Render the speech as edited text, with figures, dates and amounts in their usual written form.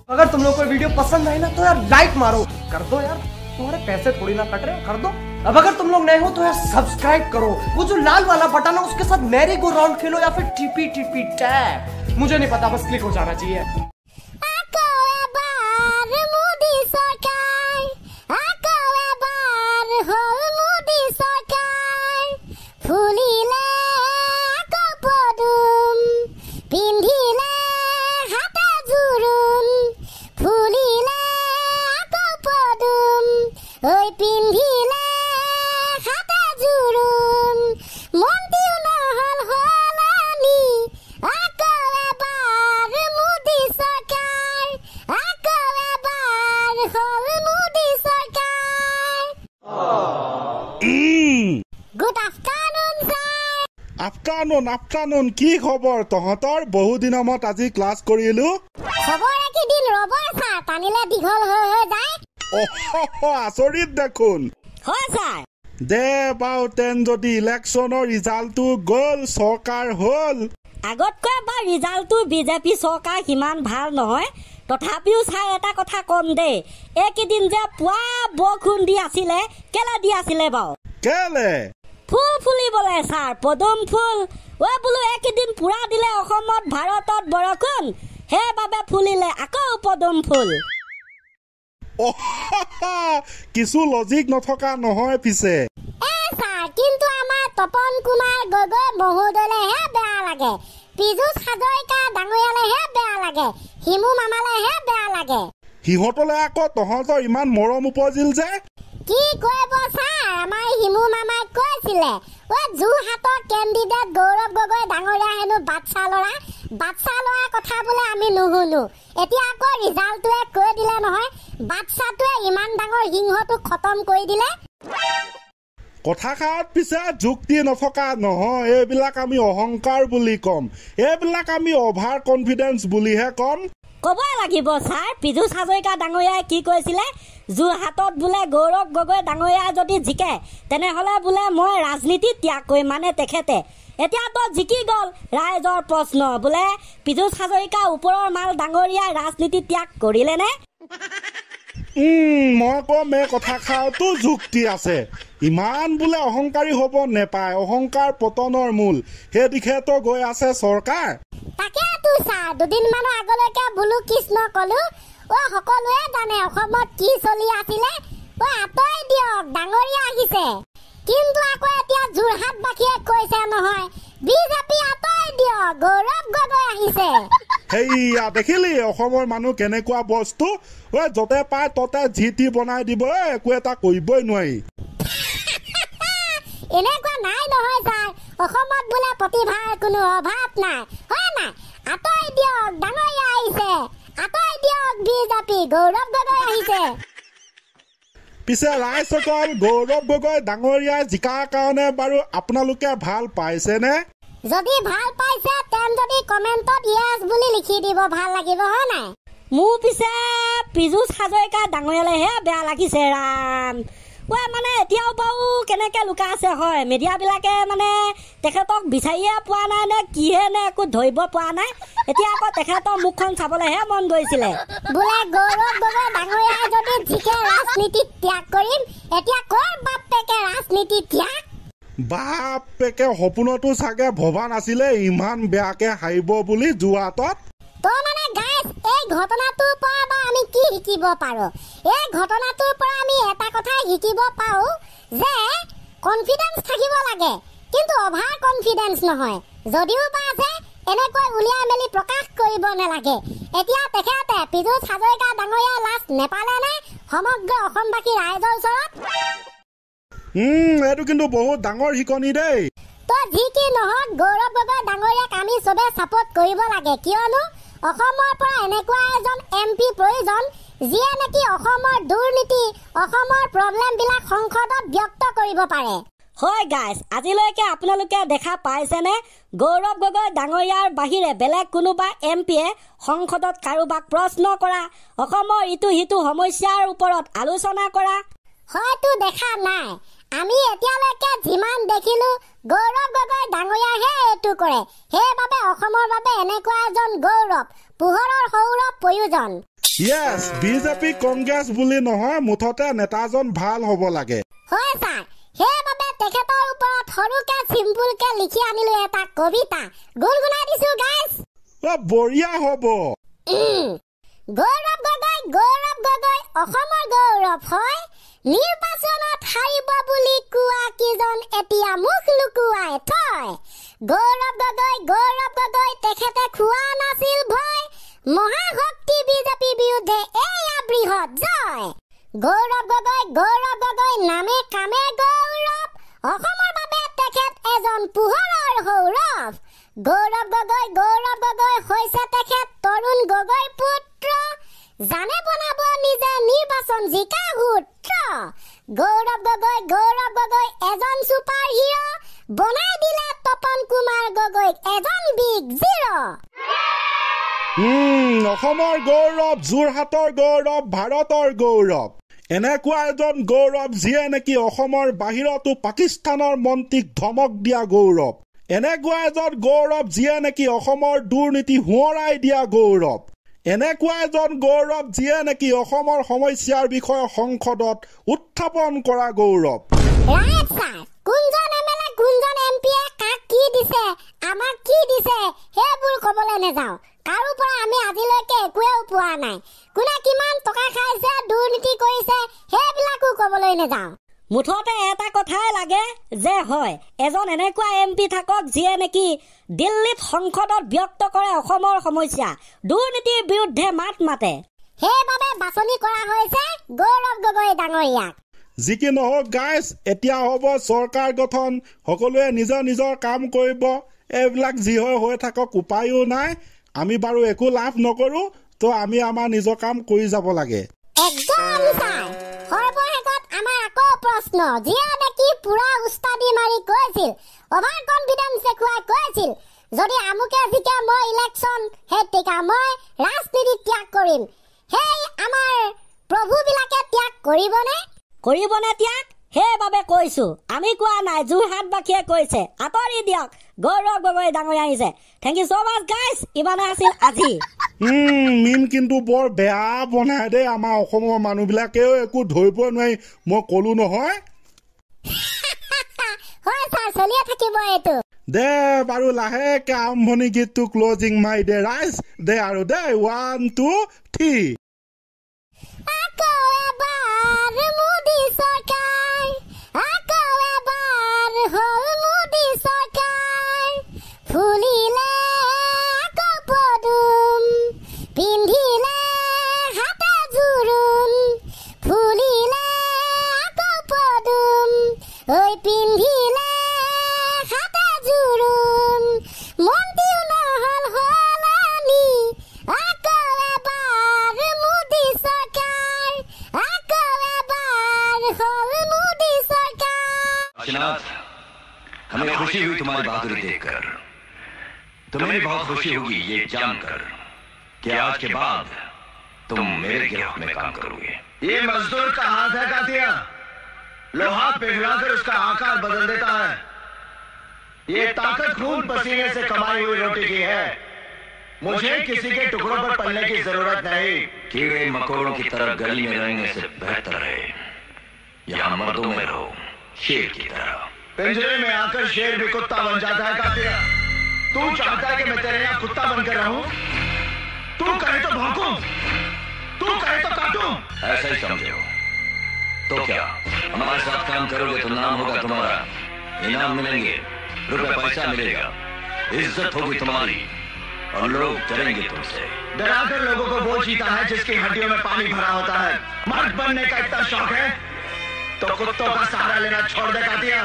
अगर तुम लोग को वीडियो पसंद आई ना तो यार लाइक मारो, कर दो यार, तुम्हारे पैसे थोड़ी ना कट रहे, कर दो। अब अगर तुम लोग नए हो तो यार सब्सक्राइब करो, वो जो लाल वाला बटन है उसके साथ मैरी गो राउंड खेलो या फिर टीपी टीपी टैप, मुझे नहीं पता, बस क्लिक हो जाना चाहिए। আফটাৰনুন কি খবৰ তহঁতৰ? বহু দিনৰ মূৰত আজি ক্লাছ কৰিলো। খবৰ একেদিন ৰ'ব ছাৰ, টানিলে দীঘল হৈ যায়। আচৰিত দেখোন। হয় ছাৰ। দে বাৰু তেন যদি ইলেকশ্যনৰ ৰিজাল্টটো গ'ল, চৰকাৰ হ'ল। আগতকৈ বা ৰিজাল্টটো বিজেপি চৰকাৰ সিমান ভাল নহয়, তথাপিও ছাৰ এটা কথা কম দেই, এইকেইদিন যে পুৱা বৰষুণ দি আছিলে, কেলে দি আছিলে বাৰু? কেলে? ফুল ফুলিবলে ছাৰ, পদুম ফুল। বোলো এইকেইদিন পুৰা দিলে অসমত ভাৰতত বৰষুণ, সেইবাবে ফুলিলে আকৌ পদুম ফুল। কিছু লজিক নথকা নহয় পিছে। ছাৰ, কিন্তু আমাৰ তপন কুমাৰ গগৈ মহোদয়লেহে বেয়া লাগে, পীযুষ হাজৰিকা ডাঙৰীয়ালেহে বেয়া লাগে, হিমু মামালেহে বেয়া লাগে। সিহঁতলে আকৌ তহঁতৰ ইমান মৰম উপজিল যে? কি কৰিব ছাৰ, আমাৰ হিমু মামাই কৈছিলে যোৰহাটৰ কেণ্ডিডেট গৌৰৱ গগৈ ডাঙৰীয়া হেনো বাচ্চা ল'ৰা কথা বোলে আমি নুশুনো। এতিয়া আকৌ ৰিজাল্টটোৱে কৈ দিলে নহয়, বাচ্চাটোৱে ইমান ডাঙৰ সিংহটোক খতম কৰি দিলে। কথাষাৰত পিছে যুক্তি নথকা নহয়, এইবিলাক আমি অহংকাৰ বুলি ক'ম, এইবিলাক আমি অভাৰ কনফিডেন্স বুলিহে ক'ম। ক'বই লাগিব ছাৰ, পীযুষ হাজৰিকা ডাঙৰীয়াই কি কৈছিলে, যোৰহাটত বোলে গৌৰৱ গগৈ ডাঙৰীয়া যদি জিকে তেনেহ'লে বোলে মই ৰাজনীতি ত্যাগ কৰিম, মানে তেখেতে। এতিয়াতো জিকি গ'ল, ৰাইজৰ প্ৰশ্ন বোলে পীযুষ হাজৰিকা ওপৰৰ মাল ডাঙৰীয়াই ৰাজনীতি ত্যাগ কৰিলেনে? মই ক'ম এই কথাষাৰতো যুক্তি আছে, ইমান বোলে অহংকাৰী হ'ব নেপায়, অহংকাৰ পতনৰ মূল, সেই দিশেতো গৈ আছে চৰকাৰ। তাকেতো ছাৰ, দুদিনমানৰ আগলৈকে বোলো কৃষ্ণ কলো, সকলোৱে জানে অসমত কি চলি আছিলে, আঁতৰাই দিয়ক ডাঙৰীয়া আহিছে। কিন্তু আকৌ এতিয়া যোৰহাটবাসীয়ে কৈছে নহয়, বিজেপি আঁতৰাই দিয়ক, গৌৰৱ গগৈ আহিছে। সেইয়া দেখিলি অসমৰ মানুহ কেনেকুৱা বস্তু, য'তে পায় ততে যি টি বনাই দিব, একো এটা কৰিবই নোৱাৰি। এনেকুৱা নাই নহয় ছাৰ, অসমত বোলে প্ৰতিভাৰ কোনো অভাৱ নাই, হয় নাই? আঁতৰাই দিয়ক, ডাঙৰীয়া আহিছে, আঁতৰাই দিয়ক বিজেপি, গৌৰৱ গগৈ আহিছে। পিছে ৰাইজসকল, গৌৰৱ গগৈ ডাঙৰীয়াই জিকাৰ কাৰণে বাৰু আপোনালোকে ভাল পাইছেনে? যদি ভাল পাইছে তেন যদি কমেণ্টত ইয়েছ বুলি লিখি দিব, ভাল লাগিব, হয় নাই? মোৰ পিছে পীযুষ হাজৰিকা ডাঙৰীয়ালেহে বেয়া লাগিছে ৰাম। মানে এতিয়াও বাৰু কেনেকে লুকাই আছে হয়, মিডিয়াবিলাকে মানে তেখেতক বিচাৰিয়ে পোৱা নাই নে কিহে নে একো ধৰিব পৰা নাই। এতিয়া আকৌ তেখেতৰ মুখখন চাবলৈহে মন গৈছিলে, বোলে গৌৰৱ গগৈ ডাঙৰীয়াই যদি জিকে ৰাজনীতি ত্যাগ কৰিম। এতিয়া কৰ বাপেকে ৰাজনীতি ত্যাগ? বাপেকে সপোনতো চাগে ভবা নাছিলে ইমান বেয়াকে হাৰিব বুলি যোৰহাটত। তো মানে গাইজ, এই ঘটনাটোৰ পৰা বা আমি কি শিকিব পাৰো? এই ঘটনাটোৰ পৰা আমি এটা কথাই শিকিব পাৰো যে কনফিডেন্স থাকিব লাগে, কিন্তু অভাৰ কনফিডেন্স নহয়। যদিও বা আছে এনেকৈ উলিয়াই মেলি প্ৰকাশ কৰিব নালাগে। এতিয়া তেখেতে পীযুষ হাজৰিকা ডাঙৰীয়াই লাজ নেপালে নে সমগ্ৰ অসমবাসী ৰাইজৰ ওচৰত? এইটো কিন্তু বহুত ডাঙৰ শিকনি দেই। তো যি কি নহওক, গৌৰৱ গগৈ ডাঙৰীয়াক আমি চবে ছাপোৰ্ট কৰিব লাগে, কিয়নো অসমৰ পৰা এনেকুৱা এজন MP প্ৰয়োজন যিয়ে নেকি অসমৰ দুৰ্নীতি, অসমৰ প্ৰব্লেমবিলাক সংসদত ব্যক্ত কৰিব পাৰে। হয় গাইজ, আজিলৈকে আপোনালোকে দেখা পাইছেনে গৌৰৱ গগৈ ডাঙৰীয়াৰ বাহিৰে বেলেগ কোনোবা MPয়ে সংসদত কাৰোবাক প্ৰশ্ন কৰা, অসমৰ ইটো সিটো সমস্যাৰ ওপৰত আলোচনা কৰা? হয়তো দেখা নাই। আমি এতিয়ালৈকে যিমান দেখিলো গৌৰৱ গগৈ ডাঙৰীয়াহে এইটো কৰে। সেইবাবে অসমৰ বাবে এনেকুৱা এজন গৌৰৱ, পোহৰৰ সৌৰভ প্ৰয়োজন। য়েছ বিজেপি কংগ্ৰেছ বুলি নহয় মুঠতে নেতাজন ভাল হ'ব লাগে হয় ছাৰ সেইবাবে তেখেতৰ ওপৰত সৰুকে চিম্পুলকে লিখি আনিলো এটা কবিতা গুণগুণাই দিছো গাইজ বঢ়িয়া হ'ব গৌৰৱ গগৈ অসমৰ গৌৰৱ হয় নিৰ্বাচনত হাৰিব বুলি কোৱা কিজন এতিয়া মুখ লুকুৱাই থয় গৌৰৱ গগৈ তেখেতে খোৱা নাছিল ভয় মহাশক্তি বিজেপি বিৰুদ্ধে এয়া বৃহৎ জয় গৌৰৱ গগৈ নামে কামে গৌৰৱ অসমৰ বাবে তেখেত এজন পোহৰৰ সৌৰভ গৌৰৱ গগৈ হৈছে তেখেত তৰুণ গগৈ পুত্ৰ জানে বনাব নিজে নিৰ্বাচন জিকা সূত্ৰ গৌৰৱ গগৈ এজন ছুপাৰ হিৰো বনাই দিলে তপন কুমাৰ গগৈক এজন বিগ জিৰ' অসমৰ গৌৰৱ যোৰহাটৰ গৌৰৱ ভাৰতৰ গৌৰৱ এনেকুৱা এজন গৌৰৱ যিয়ে নেকি অসমৰ বাহিৰতো পাকিস্তানৰ মন্ত্ৰীক ধমক দিয়া গৌৰৱ এনেকুৱা এজন গৌৰৱ যিয়ে নেকি অসমৰ দুৰ্নীতি সোঁৱৰাই দিয়া গৌৰৱ এনেকুৱা এজন গৌৰৱ যিয়ে নেকি অসমৰ সমস্যাৰ বিষয়ে সংসদত উত্থাপন কৰা গৌৰৱ ৰাইট ছাৰ কোনজন এমএলএ কোনজন এমপিয়ে কাক কি দিছে আমাক কি দিছে সেইবোৰ ক'বলৈ নেযাওঁ কাৰো পৰা আমি আজিলৈকে একোৱেও পোৱা নাই কোনে কিমান টকা খাইছে দুৰ্নীতি কৰিছে সেইবিলাকো ক'বলৈ নেযাওঁ মুঠতে এটা কথাই লাগে যে হয় এজন এনেকুৱা এমপি থাকক যিয়ে নেকি দিল্লীত সংসদত ব্যক্ত কৰে অসমৰ সমস্যা দুৰ্নীতিৰ বিৰুদ্ধে মাত মাতে সেইবাবে বাছনি কৰা হৈছে গৌৰৱ গগৈ ডাঙৰীয়াক যি কি নহওক গাইজ এতিয়া হ'ব চৰকাৰ গঠন সকলোৱে নিজৰ কাম কৰিব এইবিলাক যি হয় হৈ থাকক উপায়ো নাই আমি বাৰু একো লাভ নকৰো তো আমি আমাৰ নিজৰ কাম কৰি যাব লাগে একদম ছাৰ সৰ্বশেষত আমাৰ আকৌ প্ৰশ্ন যিয়ে নেকি পুৰা উস্তাদি মাৰি কৈছিল অভাৰ কনফিডেন্স দেখুৱাই কৈছিল যদি আমুকে জিকে মই ইলেকশ্যন হেতিকা মই ৰাজনীতি ত্যাগ কৰিম সেই আমাৰ প্ৰভুবিলাকে ত্যাগ কৰিবনে ত্যাগ সেইবাবে কৈছো আমি কোৱা নাই যোৰহাটবাসীয়ে কৈছে আঁতৰি দিয়ক গৌৰৱ গগৈ ডাঙৰীয়া আহিছে thank you so much guys ইমানে আছিল আজি মিম কিন্তু বৰ বেয়া বনাই দেই আমাৰ অসমৰ মানুহবিলাকেও একো ধৰিব নোৱাৰি মই ক'লো নহয় হয় ছাৰ চলিয়ে থাকিব এইটো দে বাৰু লাহেকে আৰম্ভণি গীতটো ক্লজিং মাৰি দে ৰাইজ দে আৰু দে 1 2 3 আকৌ এবাৰ মোদী চৰকাৰ আকৌ এবাৰ হ'ল মোদী চৰকাৰ ফুলিলে আকৌ পদুম পিন্ধিলে হাতে জোৰোণ ফুলিলে আকৌ পদুম ঐ পিন্ধিলে হাতে জোৰোণ মন্ত্ৰীও নহ'ল হলনি আকৌ এবাৰ মোদী চৰকাৰ আকৌ এবাৰ হ'ল মোদী চৰকাৰ काशीनाथ हमें खुशी हुई तुम्हारी बहादुरी देखकर तुम्हें भी बहुत खुशी होगी ये जानकर कि आज के बाद तुम मेरे गिरफ्त में काम करोगे ये मजदूर का हाथ है कातिया लोहा पिघलाकर उसका आकार बदल देता है ये ताकत खून पसीने से कमाई हुई रोटी की है मुझे किसी के टुकड़ों पर पलने की जरूरत नहीं कीड़े मकोड़ों की तरह गली में रहने से बेहतर है यहाँ मर्दों में रहो शेर की तरह पिंजरे में आकर शेर भी कुत्ता बन जाता है कातिया तू चाहता है कि मैं तेरे यहाँ कुत्ता बनकर रहूं तू कहे तो भौंकूं तू कहे तो काटूं ऐसा ही समझे हो तो क्या हमारे साथ काम करोगे तो नाम होगा तुम्हारा इनाम मिलेंगे रुपए पैसा मिलेगा इज्जत होगी तुम्हारी और लोग डरेंगे तुमसे डराकर लोगों को वो जीता है जिसकी हड्डियों में पानी भरा होता है मर्द बनने का इतना शौक है तो कुत्तों का सहारा लेना छोड़ दे कातिया